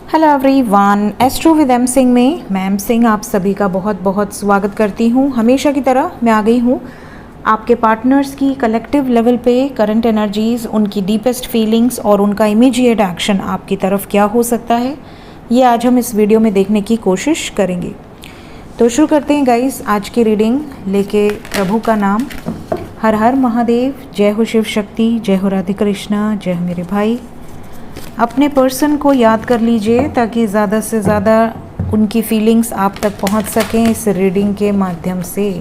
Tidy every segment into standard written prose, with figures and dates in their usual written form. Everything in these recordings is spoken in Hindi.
Hello everyone, astro with M Singh में मैं एम सिंह आप सभी का बहुत बहुत स्वागत करती हूँ। हमेशा की तरह मैं आ गई हूँ आपके पार्टनर्स की कलेक्टिव लेवल पे करंट एनर्जीज़, उनकी डीपेस्ट फीलिंग्स और उनका इमीडिएट एक्शन आपकी तरफ क्या हो सकता है, ये आज हम इस वीडियो में देखने की कोशिश करेंगे। तो शुरू करते हैं गाइस आज की रीडिंग लेके प्रभु का नाम। हर हर महादेव, जय हो शिव शक्ति, जय हो राधे कृष्णा, जय हो मेरे भाई। अपने पर्सन को याद कर लीजिए ताकि ज़्यादा से ज़्यादा उनकी फीलिंग्स आप तक पहुंच सकें इस रीडिंग के माध्यम से।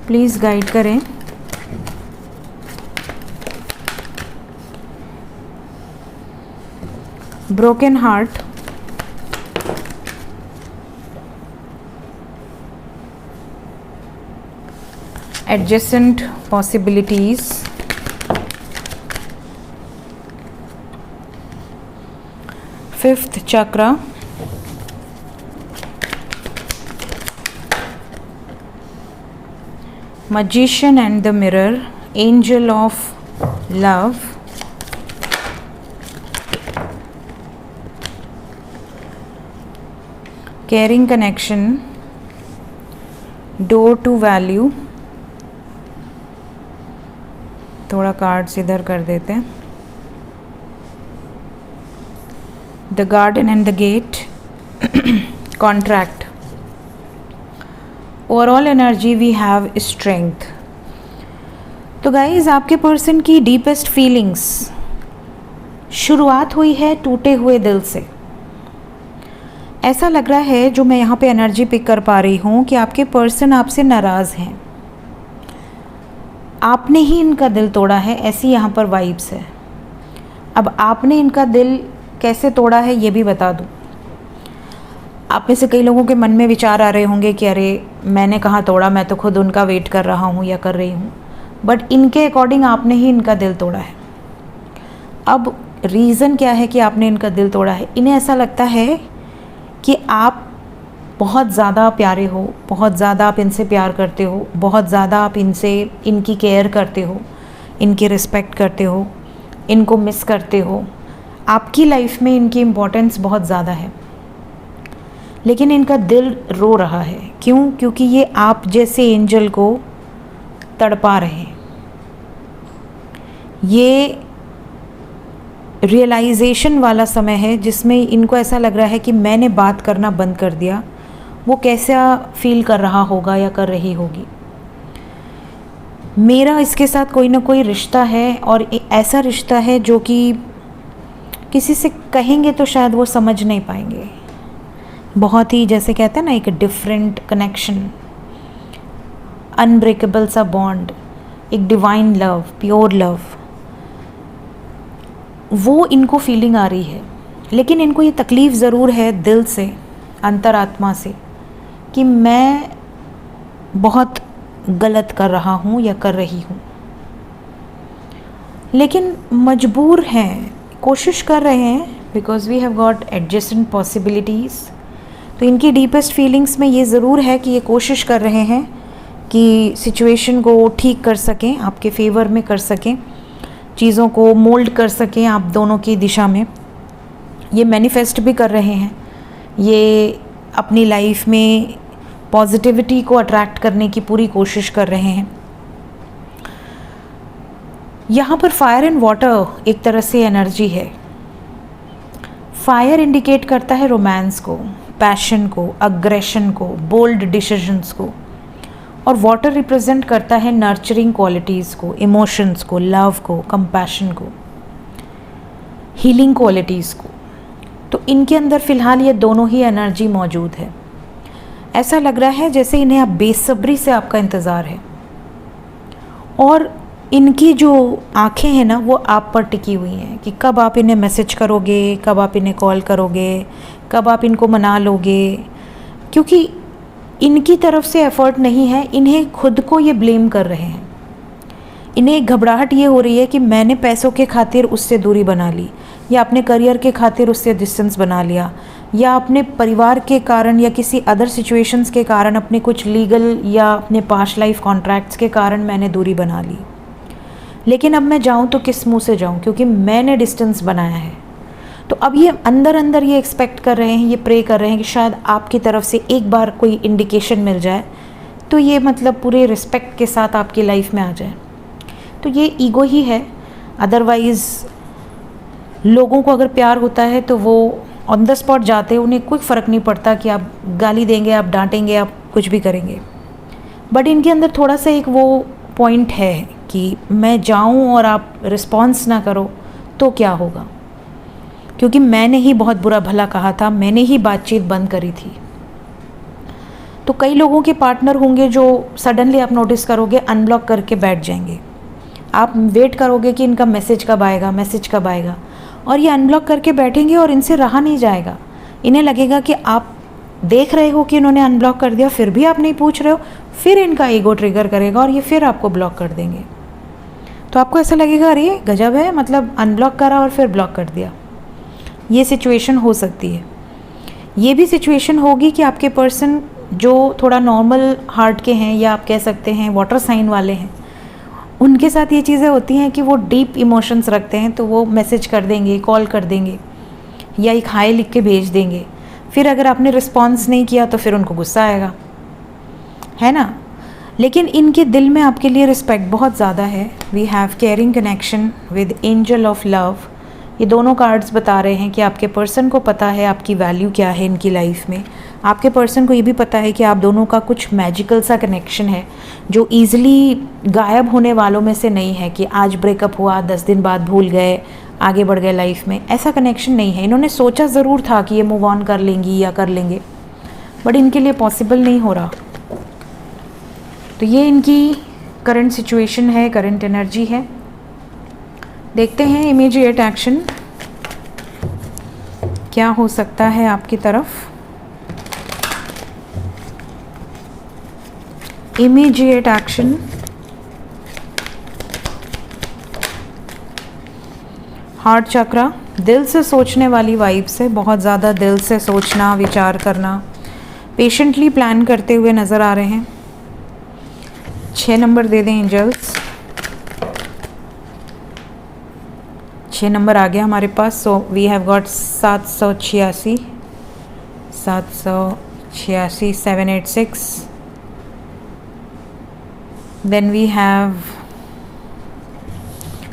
प्लीज़ गाइड करें। Broken heart, adjacent possibilities, fifth chakra, magician and the mirror, angel of love, caring connection, door to value। थोड़ा कार्ड्स इधर कर देते हैं। The garden and the gate, contract. Overall energy we have strength. तो गाइज आपके पर्सन की डीपेस्ट फीलिंग्स शुरुआत हुई है टूटे हुए दिल से। ऐसा लग रहा है, जो मैं यहाँ पे एनर्जी पिक कर पा रही हूँ, कि आपके पर्सन आपसे नाराज़ हैं, आपने ही इनका दिल तोड़ा है, ऐसी यहाँ पर वाइब्स है। अब आपने इनका दिल कैसे तोड़ा है ये भी बता दूँ। आप में से कई लोगों के मन में विचार आ रहे होंगे कि अरे मैंने कहाँ तोड़ा, मैं तो खुद उनका वेट कर रहा हूँ या कर रही हूँ। बट इनके अकॉर्डिंग आपने ही इनका दिल तोड़ा है। अब रीज़न क्या है कि आपने इनका दिल तोड़ा है? इन्हें ऐसा लगता है कि आप बहुत ज़्यादा प्यारे हो, बहुत ज़्यादा आप इनसे प्यार करते हो, बहुत ज़्यादा आप इनकी केयर करते हो, इनकी रिस्पेक्ट करते हो, इनको मिस करते हो। आपकी लाइफ में इनकी इम्पोर्टेंस बहुत ज़्यादा है, लेकिन इनका दिल रो रहा है। क्यों? क्योंकि ये आप जैसे एंजल को तड़पा रहे हैं। ये रियलाइजेशन वाला समय है जिसमें इनको ऐसा लग रहा है कि मैंने बात करना बंद कर दिया। वो कैसा फील कर रहा होगा या कर रही होगी। मेरा इसके साथ कोई ना कोई रिश्ता है, और ऐसा रिश्ता है जो कि किसी से कहेंगे तो शायद वो समझ नहीं पाएंगे। बहुत ही, जैसे कहते हैं ना, एक डिफरेंट कनेक्शन, अनब्रेकेबल सा बॉन्ड, एक डिवाइन लव, प्योर लव, वो इनको फीलिंग आ रही है। लेकिन इनको ये तकलीफ़ ज़रूर है दिल से, अंतरात्मा से, कि मैं बहुत गलत कर रहा हूँ या कर रही हूँ। लेकिन मजबूर हैं, कोशिश कर रहे हैं, because we have got adjacent possibilities. तो इनकी डीपेस्ट फीलिंग्स में ये ज़रूर है कि ये कोशिश कर रहे हैं कि सिचुएशन को ठीक कर सकें, आपके फेवर में कर सकें, चीज़ों को मोल्ड कर सकें आप दोनों की दिशा में। ये मैनिफेस्ट भी कर रहे हैं, ये अपनी लाइफ में पॉजिटिविटी को अट्रैक्ट करने की पूरी कोशिश कर रहे हैं। यहाँ पर फायर एंड वाटर एक तरह से एनर्जी है। फायर इंडिकेट करता है रोमांस को, पैशन को, अग्रेशन को, बोल्ड डिसीजंस को, और वाटर रिप्रेजेंट करता है नर्चरिंग क्वालिटीज़ को, इमोशंस को, लव को, कंपैशन को, हीलिंग क्वालिटीज़ को। तो इनके अंदर फ़िलहाल ये दोनों ही एनर्जी मौजूद है। ऐसा लग रहा है जैसे इन्हें अब बेसब्री से आपका इंतज़ार है, और इनकी जो आंखें हैं ना, वो आप पर टिकी हुई हैं कि कब आप इन्हें मैसेज करोगे, कब आप इन्हें कॉल करोगे, कब आप इनको मना लोगे। क्योंकि इनकी तरफ से एफ़र्ट नहीं है, इन्हें खुद को ये ब्लेम कर रहे हैं। इन्हें एक घबराहट ये हो रही है कि मैंने पैसों के खातिर उससे दूरी बना ली, या अपने करियर के खातिर उससे डिस्टेंस बना लिया, या अपने परिवार के कारण या किसी अदर सिचुएशंस के कारण, अपने कुछ लीगल या अपने पास्ट लाइफ कॉन्ट्रैक्ट्स के कारण मैंने दूरी बना ली। लेकिन अब मैं जाऊँ तो किस मुँह से जाऊँ, क्योंकि मैंने डिस्टेंस बनाया है। तो अब ये अंदर अंदर ये एक्सपेक्ट कर रहे हैं, ये प्रे कर रहे हैं कि शायद आपकी तरफ से एक बार कोई इंडिकेशन मिल जाए, तो ये मतलब पूरे रिस्पेक्ट के साथ आपकी लाइफ में आ जाए। तो ये ईगो ही है। अदरवाइज़ लोगों को अगर प्यार होता है तो वो ऑन द स्पॉट जाते हैं, उन्हें कोई फ़र्क नहीं पड़ता कि आप गाली देंगे, आप डांटेंगे, आप कुछ भी करेंगे। बट इनके अंदर थोड़ा सा एक वो पॉइंट है कि मैं जाऊं और आप रिस्पॉन्स ना करो तो क्या होगा, क्योंकि मैंने ही बहुत बुरा भला कहा था, मैंने ही बातचीत बंद करी थी। तो कई लोगों के पार्टनर होंगे जो सडनली आप नोटिस करोगे अनब्लॉक करके बैठ जाएंगे। आप वेट करोगे कि इनका मैसेज कब आएगा, मैसेज कब आएगा, और ये अनब्लॉक करके बैठेंगे और इनसे रहा नहीं जाएगा। इन्हें लगेगा कि आप देख रहे हो कि इन्होंने अनब्लॉक कर दिया, फिर भी आप नहीं पूछ रहे हो, फिर इनका ईगो ट्रिगर करेगा और ये फिर आपको ब्लॉक कर देंगे। तो आपको ऐसा लगेगा अरे गजब है, मतलब अनब्लॉक करा और फिर ब्लॉक कर दिया। ये सिचुएशन हो सकती है। ये भी सिचुएशन होगी कि आपके पर्सन जो थोड़ा नॉर्मल हार्ट के हैं, या आप कह सकते हैं वाटर साइन वाले हैं, उनके साथ ये चीज़ें होती हैं कि वो डीप इमोशंस रखते हैं, तो वो मैसेज कर देंगे, कॉल कर देंगे, या एक हाय लिख के भेज देंगे। फिर अगर आपने रिस्पॉन्स नहीं किया तो फिर उनको गुस्सा आएगा, है ना। लेकिन इनके दिल में आपके लिए रिस्पेक्ट बहुत ज़्यादा है। We have caring connection with angel of love. ये दोनों कार्ड्स बता रहे हैं कि आपके पर्सन को पता है आपकी वैल्यू क्या है इनकी लाइफ में। आपके पर्सन को ये भी पता है कि आप दोनों का कुछ मैजिकल सा कनेक्शन है जो ईज़िली गायब होने वालों में से नहीं है कि आज ब्रेकअप हुआ 10 दिन बाद भूल गए, आगे बढ़ गए लाइफ में। ऐसा कनेक्शन नहीं है। इन्होंने सोचा ज़रूर था कि ये मूव ऑन कर लेंगी या कर लेंगे, बट इनके लिए पॉसिबल नहीं हो रहा। तो ये इनकी करंट सिचुएशन है, करंट एनर्जी है। देखते हैं इमीडिएट एक्शन क्या हो सकता है आपकी तरफ। इमीडिएट एक्शन, हार्ट चक्रा, दिल से सोचने वाली वाइब से, बहुत ज़्यादा दिल से सोचना, विचार करना, पेशेंटली प्लान करते हुए नज़र आ रहे हैं। 6 नंबर दे दें एंजल्स। 6 नंबर आ गया हमारे पास। So we have got 786, 786, 786। Then we have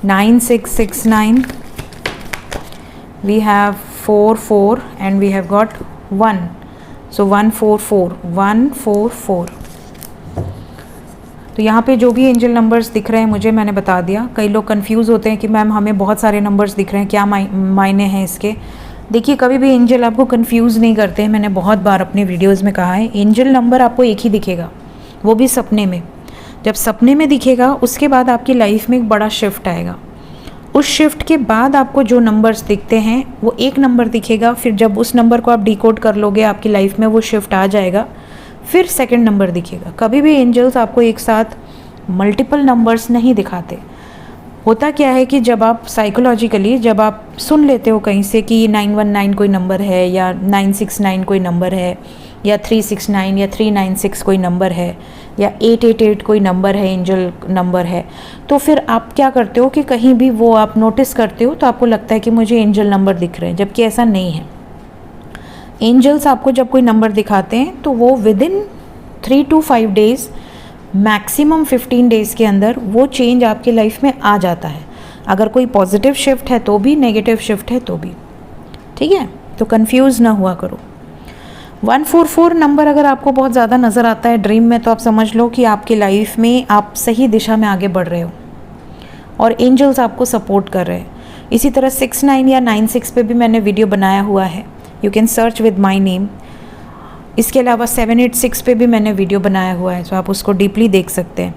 9669, we have 44, and we have got 1. So 144। तो यहाँ पे जो भी एंजल नंबर्स दिख रहे हैं मुझे, मैंने बता दिया। कई लोग कंफ्यूज होते हैं कि मैम हमें बहुत सारे नंबर्स दिख रहे हैं, क्या मायने हैं इसके। देखिए, कभी भी एंजल आपको कंफ्यूज नहीं करते हैं। मैंने बहुत बार अपने वीडियोज़ में कहा है, एंजल नंबर आपको एक ही दिखेगा, वो भी सपने में। जब सपने में दिखेगा उसके बाद आपकी लाइफ में एक बड़ा शिफ्ट आएगा। उस शिफ्ट के बाद आपको जो नंबर्स दिखते हैं वो एक नंबर दिखेगा, फिर जब उस नंबर को आप डिकोड कर लोगे आपकी लाइफ में वो शिफ्ट आ जाएगा, फिर सेकंड नंबर दिखेगा। कभी भी एंजल्स आपको एक साथ मल्टीपल नंबर्स नहीं दिखाते। होता क्या है कि जब आप साइकोलॉजिकली जब आप सुन लेते हो कहीं से कि 919 कोई नंबर है, या 969 कोई नंबर है, या 369 या 396 कोई नंबर है, या 888 कोई नंबर है, एंजल नंबर है, तो फिर आप क्या करते हो कि कहीं भी वो आप नोटिस करते हो तो आपको लगता है कि मुझे एंजल नंबर दिख रहे हैं, जबकि ऐसा नहीं है। एंजल्स आपको जब कोई नंबर दिखाते हैं तो वो with in 3 to 5 days, maximum 15 days के अंदर वो चेंज आपकी लाइफ में आ जाता है। अगर कोई पॉजिटिव शिफ्ट है तो भी, नेगेटिव शिफ्ट है तो भी, ठीक है। तो कंफ्यूज ना हुआ करो। 144 नंबर अगर आपको बहुत ज़्यादा नज़र आता है ड्रीम में, तो आप समझ लो कि आपकी लाइफ में आप सही दिशा में आगे बढ़ रहे हो और एंजल्स आपको सपोर्ट कर रहे हैं। इसी तरह 69 या 96 पे भी मैंने वीडियो बनाया हुआ है, you can search with my name. इसके अलावा 786 पे भी मैंने वीडियो बनाया हुआ है, तो आप उसको डीपली देख सकते हैं।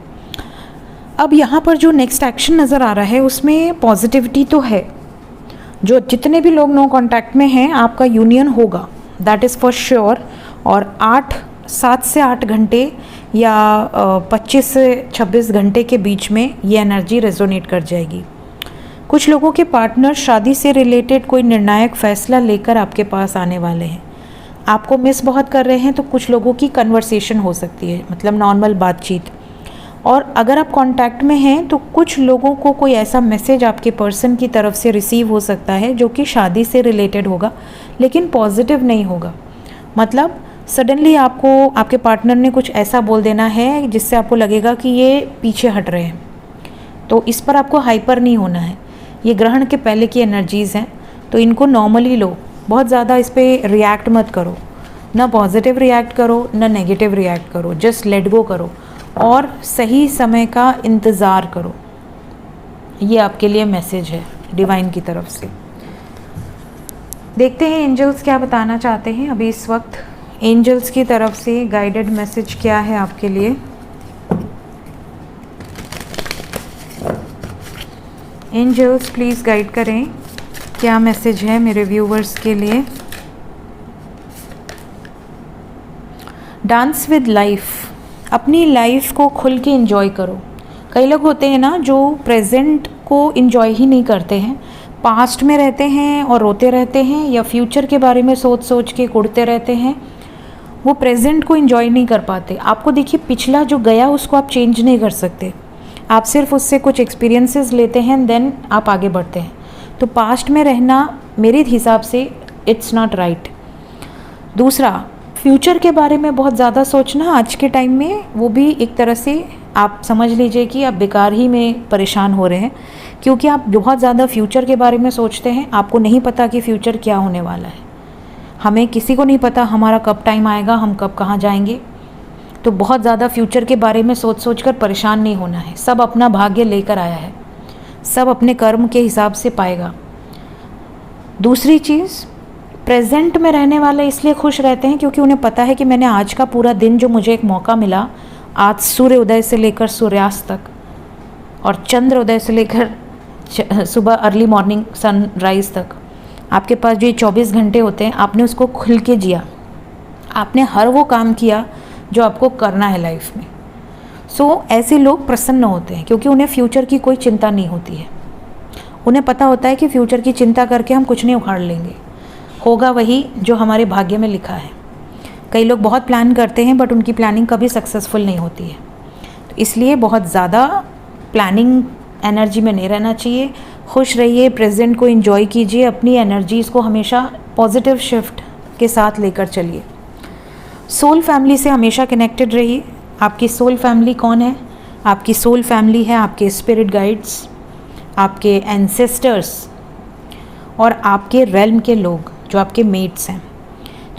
अब यहाँ पर जो नेक्स्ट एक्शन नज़र आ रहा है उसमें पॉजिटिविटी तो है। जो जितने भी लोग नो कॉन्टैक्ट में हैं, आपका यूनियन होगा, दैट इज़ फॉर श्योर। और 7 से 8 घंटे या 25 से 26 घंटे के बीच में ये एनर्जी रेजोनेट कर जाएगी। कुछ लोगों के पार्टनर शादी से रिलेटेड कोई निर्णायक फैसला लेकर आपके पास आने वाले हैं। आपको मिस बहुत कर रहे हैं, तो कुछ लोगों की कन्वर्सेशन हो सकती है, मतलब नॉर्मल बातचीत। और अगर आप कांटेक्ट में हैं तो कुछ लोगों को कोई ऐसा मैसेज आपके पर्सन की तरफ से रिसीव हो सकता है जो कि शादी से रिलेटेड होगा, लेकिन पॉजिटिव नहीं होगा। मतलब सडनली आपको आपके पार्टनर ने कुछ ऐसा बोल देना है जिससे आपको लगेगा कि ये पीछे हट रहे हैं, तो इस पर आपको हाइपर नहीं होना है। ये ग्रहण के पहले की एनर्जीज़ हैं, तो इनको नॉर्मली लो, बहुत ज़्यादा इस पर रिएक्ट मत करो, ना पॉजिटिव रिएक्ट करो ना नेगेटिव रिएक्ट करो, जस्ट लेट गो करो और सही समय का इंतज़ार करो। ये आपके लिए मैसेज है डिवाइन की तरफ से। देखते हैं एंजल्स क्या बताना चाहते हैं अभी इस वक्त। एंजल्स की तरफ से गाइडेड मैसेज क्या है आपके लिए। एंजल्स प्लीज़ गाइड करें, क्या मैसेज है मेरे व्यूवर्स के लिए। डांस विद लाइफ, अपनी लाइफ को खुल के एंजॉय करो। कई लोग होते हैं ना जो प्रेजेंट को एंजॉय ही नहीं करते हैं, पास्ट में रहते हैं और रोते रहते हैं, या फ्यूचर के बारे में सोच सोच के कुढ़ते रहते हैं, वो प्रेजेंट को एंजॉय नहीं कर पाते। आपको देखिए, पिछला जो गया उसको आप चेंज नहीं कर सकते, आप सिर्फ उससे कुछ एक्सपीरियंसेस लेते हैं, देन आप आगे बढ़ते हैं। तो पास्ट में रहना मेरे हिसाब से इट्स नॉट राइट। दूसरा, फ्यूचर के बारे में बहुत ज़्यादा सोचना आज के टाइम में, वो भी एक तरह से आप समझ लीजिए कि आप बेकार ही में परेशान हो रहे हैं, क्योंकि आप बहुत ज़्यादा फ्यूचर के बारे में सोचते हैं। आपको नहीं पता कि फ्यूचर क्या होने वाला है। हमें किसी को नहीं पता हमारा कब टाइम आएगा, हम कब कहाँ जाएंगे। तो बहुत ज़्यादा फ्यूचर के बारे में सोच सोच कर परेशान नहीं होना है। सब अपना भाग्य लेकर आया है, सब अपने कर्म के हिसाब से पाएगा। दूसरी चीज़, प्रेजेंट में रहने वाले इसलिए खुश रहते हैं क्योंकि उन्हें पता है कि मैंने आज का पूरा दिन जो मुझे एक मौका मिला, आज सूर्य उदय से लेकर सूर्यास्त तक और चंद्र उदय से लेकर सुबह अर्ली मॉर्निंग सनराइज़ तक, आपके पास जो ये 24 घंटे होते हैं, आपने उसको खुल के जिया। आपने हर वो काम किया जो आपको करना है लाइफ में। ऐसे लोग प्रसन्न होते हैं क्योंकि उन्हें फ्यूचर की कोई चिंता नहीं होती है। उन्हें पता होता है कि फ्यूचर की चिंता करके हम कुछ नहीं उखाड़ लेंगे, होगा वही जो हमारे भाग्य में लिखा है। कई लोग बहुत प्लान करते हैं बट उनकी प्लानिंग कभी सक्सेसफुल नहीं होती है। तो इसलिए बहुत ज़्यादा प्लानिंग एनर्जी में नहीं रहना चाहिए। खुश रहिए, प्रेजेंट को एंजॉय कीजिए, अपनी एनर्जीज़ को हमेशा पॉजिटिव शिफ्ट के साथ लेकर चलिए। सोल फैमिली से हमेशा कनेक्टेड रहिए। आपकी सोल फैमिली कौन है? आपकी सोल फैमिली है आपके स्पिरिट गाइड्स, आपके एंसेस्टर्स और आपके रेल्म के लोग जो आपके मेट्स हैं।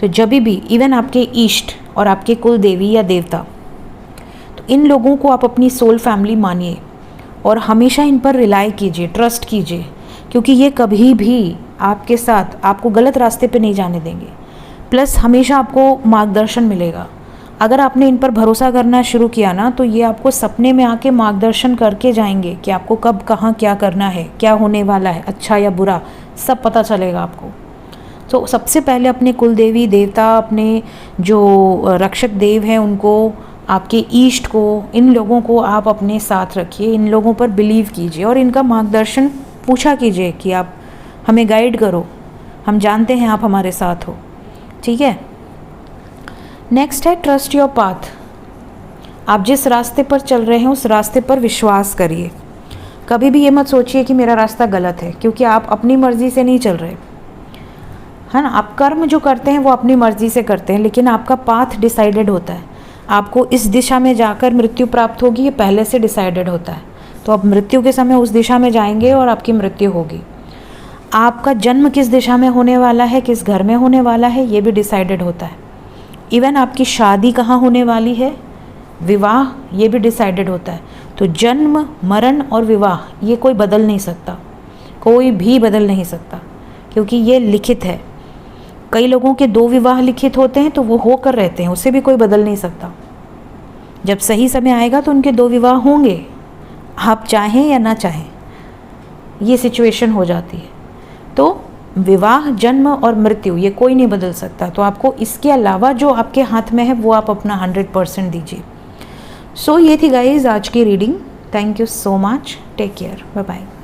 तो जब भी इवन आपके इष्ट और आपके कुल देवी या देवता, तो इन लोगों को आप अपनी सोल फैमिली मानिए और हमेशा इन पर रिलाई कीजिए, ट्रस्ट कीजिए, क्योंकि ये कभी भी आपके साथ आपको गलत रास्ते पे नहीं जाने देंगे। प्लस हमेशा आपको मार्गदर्शन मिलेगा। अगर आपने इन पर भरोसा करना शुरू किया ना, तो ये आपको सपने में आके मार्गदर्शन करके जाएंगे कि आपको कब कहाँ क्या करना है, क्या होने वाला है, अच्छा या बुरा, सब पता चलेगा आपको। तो सबसे पहले अपने कुल देवी देवता, अपने जो रक्षक देव हैं उनको, आपके ईष्ट को, इन लोगों को आप अपने साथ रखिए, इन लोगों पर बिलीव कीजिए और इनका मार्गदर्शन पूछा कीजिए कि आप हमें गाइड करो, हम जानते हैं आप हमारे साथ हो। ठीक है। नेक्स्ट है ट्रस्ट योर पाथ। आप जिस रास्ते पर चल रहे हैं उस रास्ते पर विश्वास करिए। कभी भी ये मत सोचिए कि मेरा रास्ता गलत है, क्योंकि आप अपनी मर्ज़ी से नहीं चल रहे, है ना। आप कर्म जो करते हैं वो अपनी मर्ज़ी से करते हैं, लेकिन आपका पाथ डिसाइडेड होता है। आपको इस दिशा में जाकर मृत्यु प्राप्त होगी, ये पहले से डिसाइडेड होता है। तो आप मृत्यु के समय उस दिशा में जाएंगे और आपकी मृत्यु होगी। आपका जन्म किस दिशा में होने वाला है, किस घर में होने वाला है, ये भी डिसाइडेड होता है। इवन आपकी शादी कहाँ होने वाली है, विवाह, ये भी डिसाइडेड होता है। तो जन्म, मरण और विवाह ये कोई बदल नहीं सकता, कोई भी बदल नहीं सकता, क्योंकि ये लिखित है। कई लोगों के 2 विवाह लिखित होते हैं तो वो होकर रहते हैं, उसे भी कोई बदल नहीं सकता। जब सही समय आएगा तो उनके 2 विवाह होंगे, आप चाहें या ना चाहें, ये सिचुएशन हो जाती है। तो विवाह, जन्म और मृत्यु ये कोई नहीं बदल सकता। तो आपको इसके अलावा जो आपके हाथ में है वो आप अपना 100% दीजिए। सो ये थी गाइज आज की reading. Thank you so much, take care, bye bye.